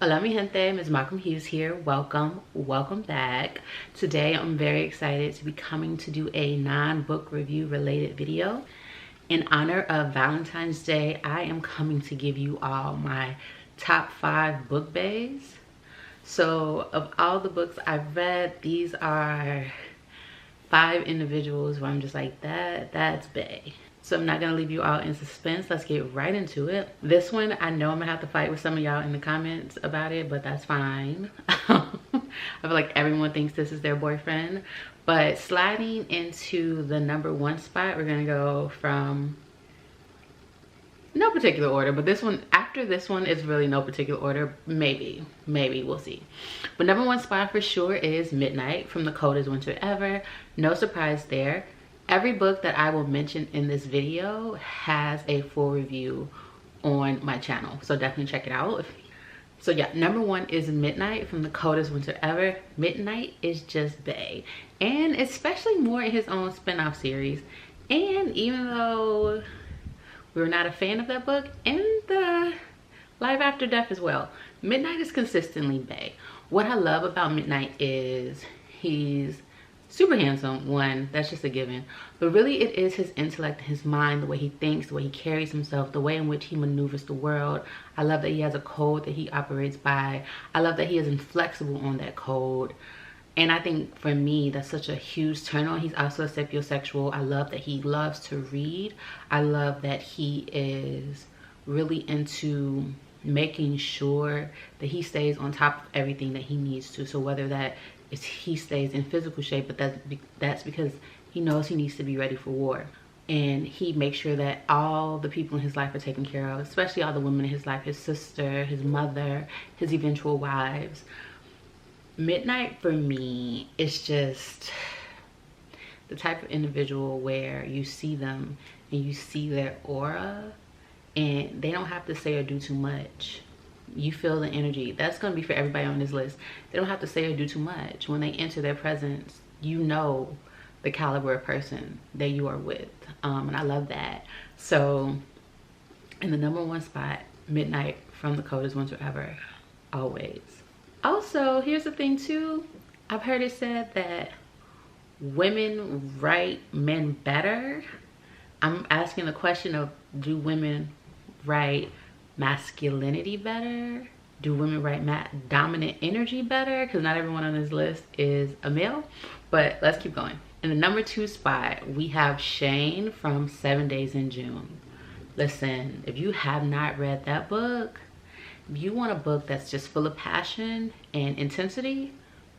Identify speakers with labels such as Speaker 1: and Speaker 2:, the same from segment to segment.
Speaker 1: Hola mi gente, MsMalcolmHughes here. Welcome back. Today I'm very excited to be coming to do a non-book review related video. In honor of Valentine's Day, I am coming to give you all my top 5 book baes. So of all the books I've read, these are 5 individuals where I'm just like, that's bae. So I'm not gonna leave you all in suspense. Let's get right into it. This one, I know I'm gonna have to fight with some of y'all in the comments about it, but that's fine. I feel like everyone thinks this is their boyfriend. But sliding into the #1 spot, we're gonna go from no particular order, but this one, after this one, is really no particular order. Maybe, we'll see. But #1 spot for sure is Midnight from The Coldest Winter Ever. No surprise there. Every book that I will mention in this video has a full review on my channel, so definitely check it out. So yeah, #1 is Midnight from The Coldest Winter Ever. Midnight is just bae, and especially more in his own spin-off series. And even though we're not a fan of that book, and the Life After Death as well, Midnight is consistently bae. What I love about Midnight is he's super handsome, one, that's just a given, but really it is his intellect, his mind, the way he thinks, the way he carries himself, the way in which he maneuvers the world. I love that he has a code that he operates by. I love that he is inflexible on that code, and I think for me that's such a huge turn on. He's also a sapiosexual. I love that he loves to read. I love that he is really into making sure that he stays on top of everything that he needs to. So whether that is he stays in physical shape, but that's because he knows he needs to be ready for war. And he makes sure that all the people in his life are taken care of, especially all the women in his life, his sister, his mother, his eventual wives. Midnight for me is just the type of individual where you see them and you see their aura, and they don't have to say or do too much. You feel the energy. That's going to be for everybody on this list. They don't have to say or do too much. When they enter their presence, you know the caliber of person that you are with, and I love that. So in the #1 spot, Midnight from The Coldest Winter Ever, always. Also, here's the thing too, I've heard it said that women write men better. I'm asking the question of, do women write masculinity better? Do women write dominant energy better? Because not everyone on this list is a male, but let's keep going. In the #2 spot, we have Shane from 7 Days in June. Listen, if you have not read that book, if you want a book that's just full of passion and intensity,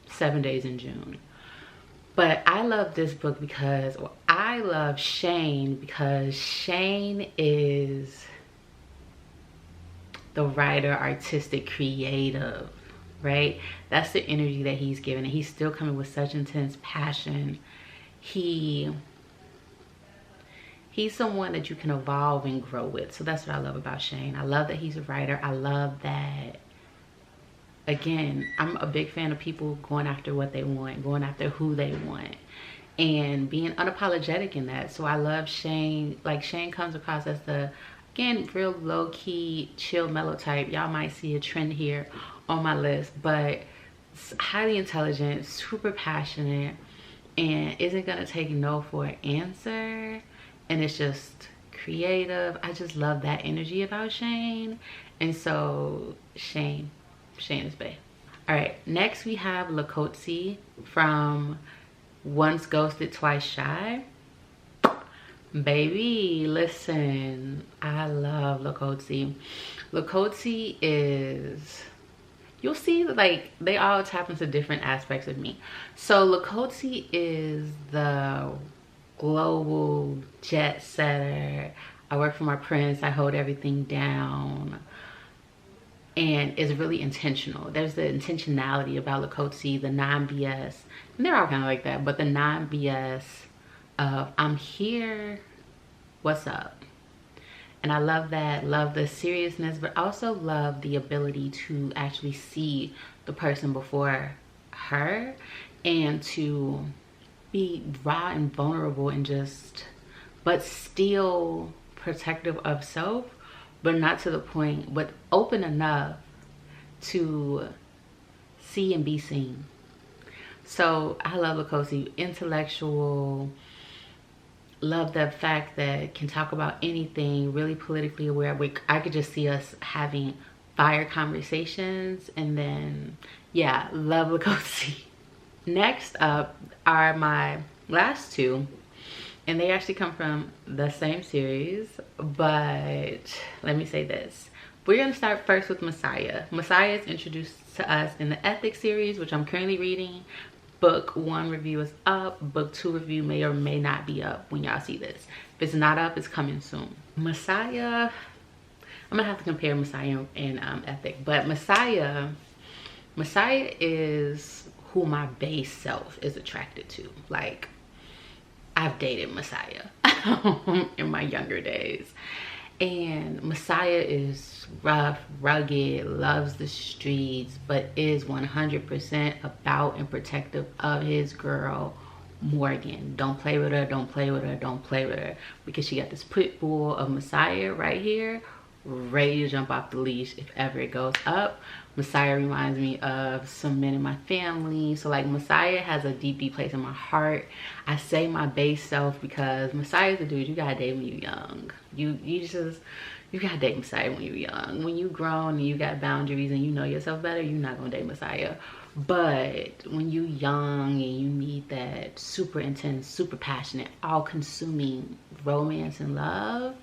Speaker 1: 7 Days in June. But I love this book because, well, I love Shane because Shane is the writer, artistic, creative, right? That's the energy that he's giving, and he's still coming with such intense passion. He's someone that you can evolve and grow with. So that's what I love about Shane. I love that he's a writer. I love that, again, I'm a big fan of people going after what they want, going after who they want, and being unapologetic in that. So I love Shane. Like, Shane comes across as the, again, real low-key, chill, mellow type. Y'all might see a trend here on my list, but highly intelligent, super passionate, and isn't gonna take no for an answer, and it's just creative. I just love that energy about Shane, and so Shane is bae. All right, next we have Lakotsi from Once Ghosted, Twice Shy. Baby, listen, I love Lakotsi. Lakotsi is, you'll see, like, they all tap into different aspects of me. So Lakotsi is the global jet setter. I work for my prince. I hold everything down, and it's really intentional. There's the intentionality about Lakotsi, the non-BS, and they're all kind of like that, but the non-BS of, I'm here, what's up? And I love that. Love the seriousness, but also love the ability to actually see the person before her, and to be raw and vulnerable, and just, but still protective of self, but not to the point, but open enough to see and be seen. So I love Lukosi, intellectual, love the fact that can talk about anything, really politically aware. I could just see us having fire conversations. And then, yeah, love Lukosi. Next up are my last two, and they actually come from the same series, but let me say this. We're gonna start first with Messiah. Messiah is introduced to us in the Ethics series, which I'm currently reading. Book 1 review is up. Book 2 review may or may not be up when y'all see this. If it's not up, it's coming soon. Messiah, I'm gonna have to compare Messiah and Ethic, but Messiah is who my base self is attracted to. Like, I've dated Messiah in my younger days, and Messiah is rough, rugged, loves the streets, but is 100% about and protective of his girl Morgan. Don't play with her, don't play with her, don't play with her, because she got this pit bull of Messiah right here, ready to jump off the leash if ever it goes up. Messiah reminds me of some men in my family. So like, Messiah has a deep place in my heart. I say my base self because Messiah's the dude you gotta date when you're young. You gotta date Messiah when you're young. When you grown and you got boundaries and you know yourself better, you're not gonna date Messiah. But when you young and you need that super intense, super passionate, all-consuming romance and love,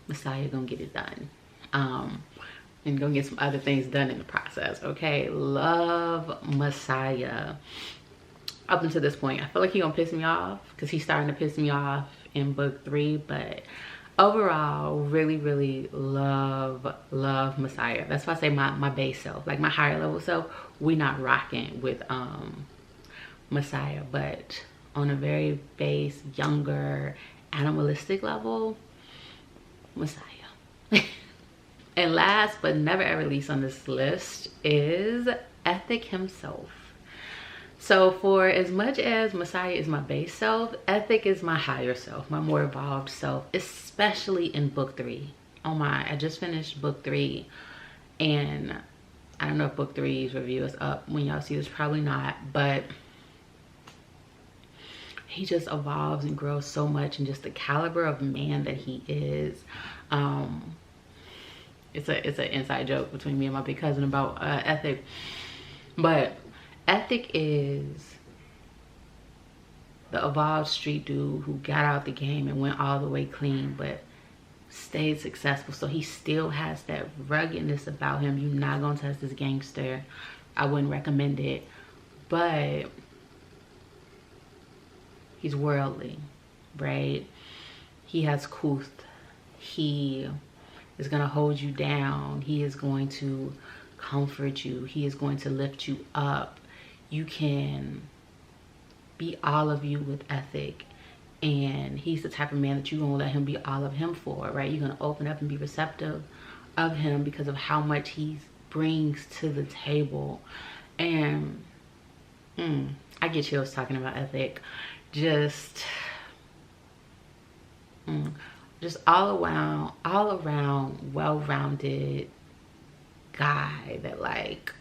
Speaker 1: Messiah gonna get it done. And gonna get some other things done in the process, okay? Love Messiah. Up until this point, I feel like he's gonna piss me off because he's starting to piss me off in book 3, but overall, really love Messiah. That's why I say my base self, like my higher level self, we not rocking with Messiah, but on a very base, younger, animalistic level, Messiah. And last but never ever least on this list is Ethic himself. So for as much as Messiah is my base self, Ethic is my higher self, my more evolved self, especially in book 3. Oh my, I just finished book 3, and I don't know if book 3's review is up when y'all see this, probably not, but he just evolves and grows so much, and just the caliber of man that he is. It's an inside joke between me and my big cousin about Ethic, but Ethic is the evolved street dude who got out the game and went all the way clean, but stayed successful. So he still has that ruggedness about him. You're not gonna touch this gangster. I wouldn't recommend it, but he's worldly, right? He has kuth. He is going to hold you down. He is going to comfort you. He is going to lift you up. You can be all of you with Ethic, and he's the type of man that you're going to let him be all of him for, right? You're going to open up and be receptive of him because of how much he brings to the table. And I get chills talking about Ethic. Just all around well-rounded guy that, like,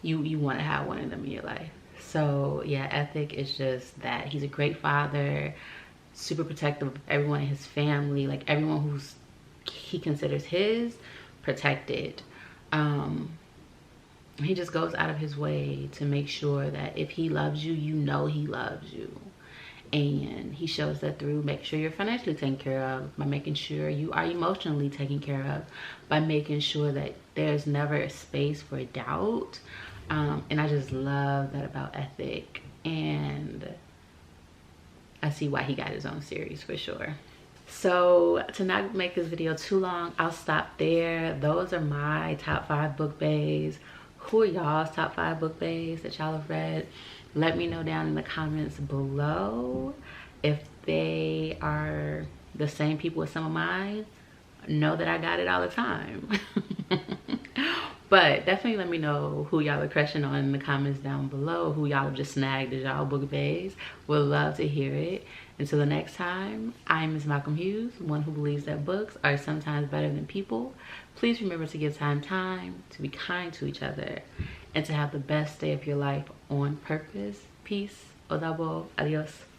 Speaker 1: you want to have one of them in your life. So yeah, Ethic is just that. He's a great father, super protective of everyone in his family, like everyone who's he considers his, protected. He just goes out of his way to make sure that if he loves you, you know he loves you. And he shows that through making sure you're financially taken care of, by making sure you are emotionally taken care of, by making sure that there's never a space for doubt. And I just love that about Ethic. And I see why he got his own series for sure. So to not make this video too long, I'll stop there. Those are my top 5 book baes. Who are y'all's top 5 book baes that y'all have read? Let me know down in the comments below. If they are the same people as some of mine, know that I got it all the time. But definitely let me know who y'all are crushing on in the comments down below, who y'all have just snagged as y'all book baes. Would love to hear it. Until the next time, I'm MsMalcolmHughes, one who believes that books are sometimes better than people. Please remember to give time, to be kind to each other, and to have the best day of your life on purpose. Peace. Odabo. Adios.